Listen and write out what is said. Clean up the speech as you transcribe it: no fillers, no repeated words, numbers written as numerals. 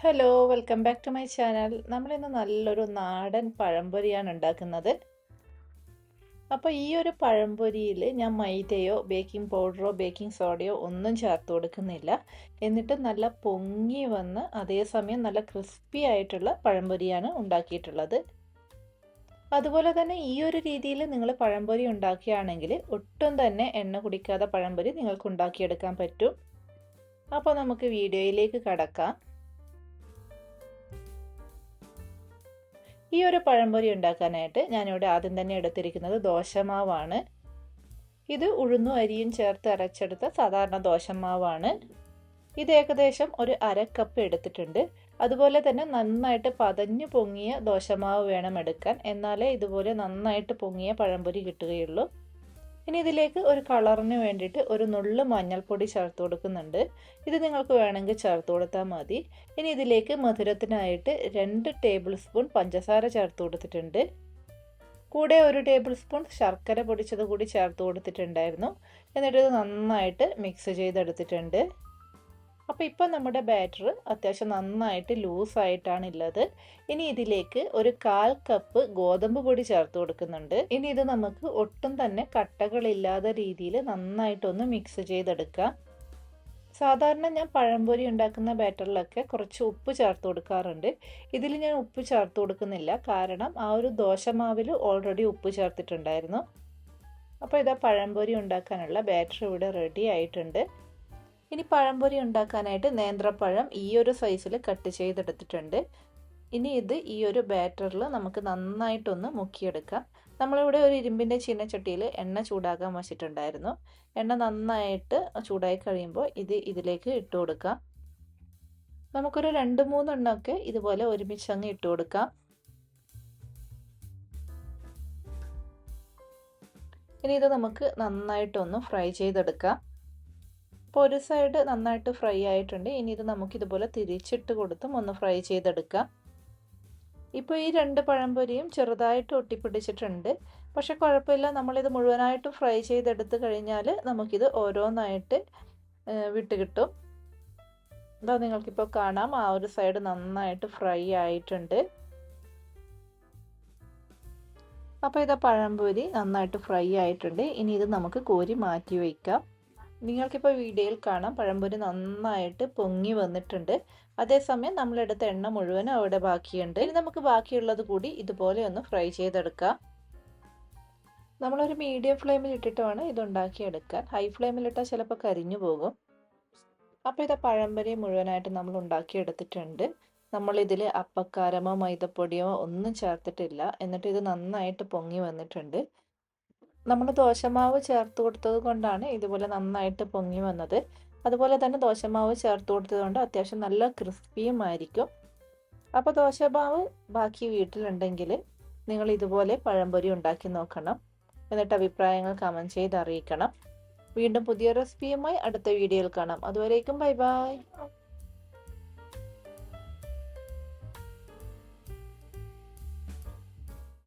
Hello welcome back to my channel. നമ്മളിന്ന് നല്ലൊരു നാടൻ പഴംപൊരിയാണ് ഉണ്ടാക്കുന്നത്. അപ്പോൾ ഈ ഒരു പഴംപൊരിയിൽ ഞാൻ മൈദയോ ബേക്കിംഗ് പൗഡറോ ബേക്കിംഗ് സോഡയോ ഒന്നും ചേർത്ത് കൊടുക്കുന്നില്ല. എന്നിട്ട് നല്ല പൊങ്ങി വന്ന് അതേസമയം നല്ല ക്രിസ്പി ആയിട്ടുള്ള പഴംപൊരിയാണ് ഉണ്ടാക്കിയിട്ടുള്ളത്. അതുപോലെ തന്നെ ഈ ഒരു രീതിയിൽ നിങ്ങൾ പഴംപൊരി ഉണ്ടാക്കുകയാണെങ്കിൽ ഒട്ടും തന്നെ എണ്ണ കുടിക്കാതെ പഴംപൊരി നിങ്ങൾക്ക് ഉണ്ടാക്കിയെടുക്കാൻ പറ്റും. അപ്പോൾ നമുക്ക് വീഡിയോയിലേക്ക് കടക്കാം. ഈ ഒരു പഴംപൊരി ഉണ്ടാക്കാനായിട്ട് ഞാനിവിടെ ആദ്യം തന്നെ എടുത്തിരിക്കുന്നത് ദോശമാവാണ്. ഇത് ഉഴുന്നും അരിയും ചേർത്ത് അരച്ചെടുത്ത സാധാരണ ദോശമാവാണ്. ഇത് ഏകദേശം ഒരു 1/2 കപ്പ് എടുത്തിട്ടുണ്ട്. അതുപോലെ തന്നെ നന്നായിട്ട് പതഞ്ഞു പൊങ്ങിയ ദോശമാവ് വേണം എടുക്കാൻ, എന്നാലേ ഇതുപോലെ നന്നായിട്ട് പൊങ്ങിയ പഴംപൊരി കിട്ടുകയുള്ളൂ. ഇനി ഇതിലേക്ക് ഒരു കളറിന് വേണ്ടിയിട്ട് ഒരു നുള്ളു മഞ്ഞൾപ്പൊടി ചേർത്ത് കൊടുക്കുന്നുണ്ട്. ഇത് നിങ്ങൾക്ക് വേണമെങ്കിൽ ചേർത്ത് കൊടുത്താൽ മതി. ഇനി ഇതിലേക്ക് മധുരത്തിനായിട്ട് 2 ടേബിൾ സ്പൂൺ പഞ്ചസാര ചേർത്ത് കൊടുത്തിട്ടുണ്ട്. കൂടെ 1 ടേബിൾ സ്പൂൺ ശർക്കര പൊടിച്ചത് കൂടി ചേർത്ത് കൊടുത്തിട്ടുണ്ടായിരുന്നു. എന്നിട്ട് ഇത് നന്നായിട്ട് മിക്സ് ചെയ്തെടുത്തിട്ടുണ്ട്. അപ്പോൾ ഇപ്പോൾ നമ്മുടെ ബാറ്റർ അത്യാവശ്യം നന്നായിട്ട് ലൂസായിട്ടാണ് ഉള്ളത്. ഇനി ഇതിലേക്ക് ഒരു 1/4 കപ്പ് ഗോതമ്പ് പൊടി ചേർത്ത് കൊടുക്കുന്നുണ്ട്. ഇനി ഇത് നമുക്ക് ഒട്ടും തന്നെ കട്ടകളില്ലാത്ത രീതിയിൽ നന്നായിട്ടൊന്ന് മിക്സ് ചെയ്തെടുക്കാം. സാധാരണ ഞാൻ പഴംപൊരി ഉണ്ടാക്കുന്ന ബാറ്ററിലൊക്കെ കുറച്ച് ഉപ്പ് ചേർത്ത് കൊടുക്കാറുണ്ട്. ഇതിൽ ഞാൻ ഉപ്പ് ചേർത്ത് കൊടുക്കുന്നില്ല, കാരണം ആ ഒരു ദോശമാവിൽ ഓൾറെഡി ഉപ്പ് ചേർത്തിട്ടുണ്ടായിരുന്നു. അപ്പോൾ ഇതാ പഴംപൊരി ഉണ്ടാക്കാനുള്ള ബാറ്റർ ഇവിടെ റെഡി ആയിട്ടുണ്ട്. ഇനി പഴംപൊരി ഉണ്ടാക്കാനായിട്ട് നേന്ത്രപ്പഴം ഈ ഒരു സൈസിൽ കട്ട് ചെയ്തെടുത്തിട്ടുണ്ട്. ഇനി ഇത് ഈ ഒരു ബാറ്ററിൽ നമുക്ക് നന്നായിട്ടൊന്ന് മുക്കിയെടുക്കാം. നമ്മളിവിടെ ഒരു ഇരുമ്പിൻ്റെ ചീനച്ചട്ടിയിൽ എണ്ണ ചൂടാക്കാൻ വച്ചിട്ടുണ്ടായിരുന്നു. എണ്ണ നന്നായിട്ട് ചൂടായി കഴിയുമ്പോൾ ഇതിലേക്ക് ഇട്ട് കൊടുക്കാം. നമുക്കൊരു 2-3 എണ്ണമൊക്കെ ഇതുപോലെ ഒരുമിച്ചങ്ങ് ഇട്ട് കൊടുക്കാം. ഇനി ഇത് നമുക്ക് നന്നായിട്ടൊന്ന് ഫ്രൈ ചെയ്തെടുക്കാം. അപ്പോൾ ഒരു സൈഡ് നന്നായിട്ട് ഫ്രൈ ആയിട്ടുണ്ട്. ഇനി ഇത് നമുക്കിതുപോലെ തിരിച്ചിട്ട് കൊടുത്തും ഒന്ന് ഫ്രൈ ചെയ്തെടുക്കാം. ഇപ്പോൾ ഈ 2 പഴംപൊരിയും ചെറുതായിട്ട് ഒട്ടിപ്പിടിച്ചിട്ടുണ്ട്. പക്ഷെ കുഴപ്പമില്ല, നമ്മളിത് മുഴുവനായിട്ട് ഫ്രൈ ചെയ്തെടുത്ത് കഴിഞ്ഞാൽ നമുക്കിത് ഓരോന്നായിട്ട് വിട്ട് കിട്ടും. എന്താ നിങ്ങൾക്കിപ്പോൾ കാണാം, ആ ഒരു സൈഡ് നന്നായിട്ട് ഫ്രൈ ആയിട്ടുണ്ട്. അപ്പോൾ ഇത് പഴംപൊരി നന്നായിട്ട് ഫ്രൈ ആയിട്ടുണ്ട്. ഇനി ഇത് നമുക്ക് കോരി മാറ്റി വയ്ക്കാം. നിങ്ങൾക്കിപ്പോൾ വീഡിയോയിൽ കാണാം, പഴംപൊരി നന്നായിട്ട് പൊങ്ങി വന്നിട്ടുണ്ട്. അതേസമയം നമ്മളെടുത്ത എണ്ണ മുഴുവനും അവിടെ ബാക്കിയുണ്ട്. ഇനി നമുക്ക് ബാക്കിയുള്ളത് കൂടി ഇതുപോലെ ഒന്ന് ഫ്രൈ ചെയ്തെടുക്കാം. നമ്മളൊരു മീഡിയം ഫ്ലെയിമിൽ ഇട്ടിട്ട് വേണം ഇത് ഉണ്ടാക്കിയെടുക്കാൻ. ഹൈ ഫ്ലെയിമിലിട്ടാൽ ചിലപ്പോൾ കരിഞ്ഞു പോകും. അപ്പോൾ ഇത് പഴംപൊരി മുഴുവനായിട്ട് നമ്മൾ ഉണ്ടാക്കിയെടുത്തിട്ടുണ്ട്. നമ്മളിതിൽ അപ്പക്കാരമോ മൈദപ്പൊടിയോ ഒന്നും ചേർത്തിട്ടില്ല. എന്നിട്ട് ഇത് നന്നായിട്ട് പൊങ്ങി വന്നിട്ടുണ്ട്. നമ്മൾ ദോശമാവ് ചേർത്ത് കൊടുത്തത് കൊണ്ടാണ് ഇതുപോലെ നന്നായിട്ട് പൊങ്ങി വന്നത്. അതുപോലെ തന്നെ ദോശമാവ് ചേർത്ത് കൊടുത്തത് കൊണ്ട് അത്യാവശ്യം നല്ല ക്രിസ്പിയും ആയിരിക്കും. അപ്പോൾ ദോശമാവ് ബാക്കി വീട്ടിലുണ്ടെങ്കിൽ നിങ്ങൾ ഇതുപോലെ പഴംപൊരി ഉണ്ടാക്കി നോക്കണം. എന്നിട്ട് അഭിപ്രായങ്ങൾ കമൻറ്റ് ചെയ്ത് അറിയിക്കണം. വീണ്ടും പുതിയ റെസിപ്പിയുമായി അടുത്ത വീഡിയോയിൽ കാണാം. അതുവരേക്കും ബൈ ബൈ.